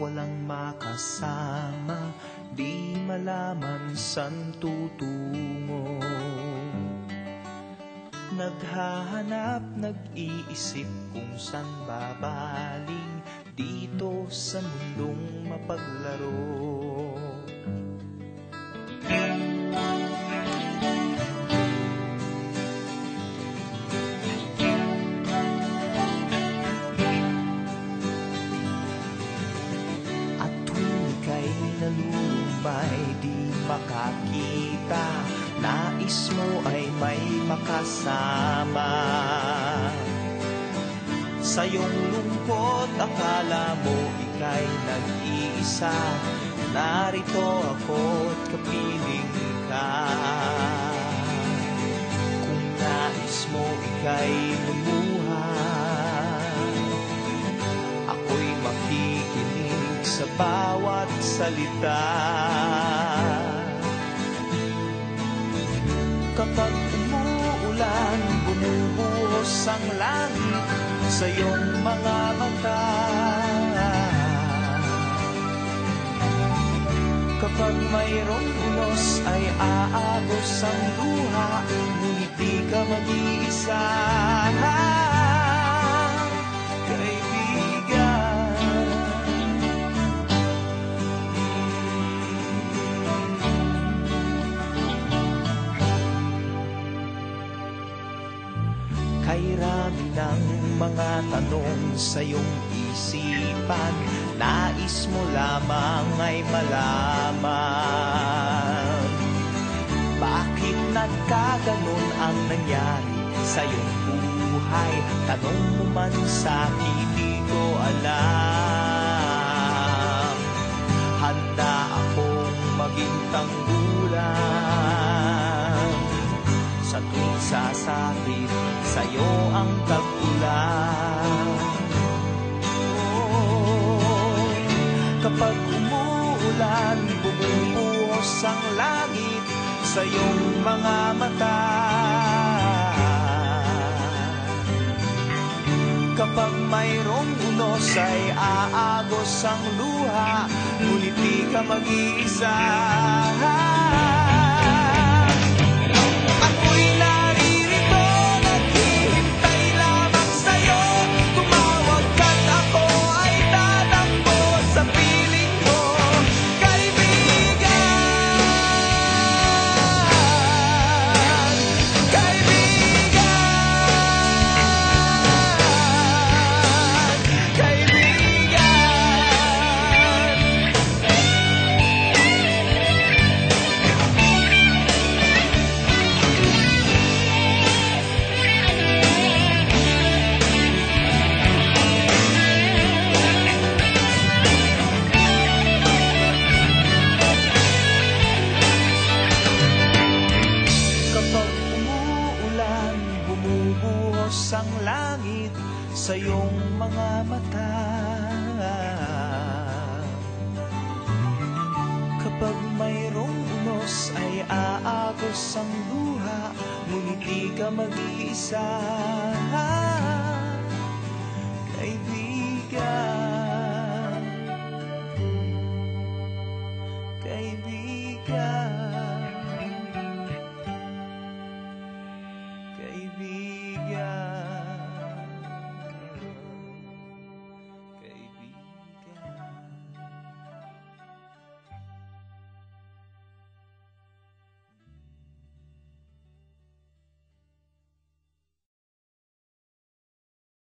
walang makasama, di malaman san tutungo. Naghahanap, nag-iisip kung san babaling dito sa mundong mapaglaro. Nalulumay, di makakita, nais mo ay may makasama. Sa iyong lungkot, akala mo ika'y nag-iisa, narito ako't kapiling ka. Kung nais mo ika'y lumuha, ako'y makikinig sa bawat salita. Kapag umuulan, bumubuhos ang langit sa iyong mga mata. Kapag mayroong unos ay aagos ang luha, ngunit di ka mag-iisa. Kay rami ng mga tanong sa iyong isipan, nais mo lamang ay malaman. Bakit nagkaganon ang nangyari sa iyong buhay? Tanong mo man sa'kin, di ko alam. Handa akong maging tanggulan sa tuwing sasabit sa'yo ang tag-ulan. Oh, kapag umuulan, bumubuhos ang langit sa iyong mga mata. Kapag mayroong unos ay aagos ang luha, ngunit di ka mag-iisa. Ang langit sa iyong mga mata. Kapag mayroong unos ay aagos ang luha, ngunit di ka mag-iisa. Kaibigan, kaibigan, kaibigan.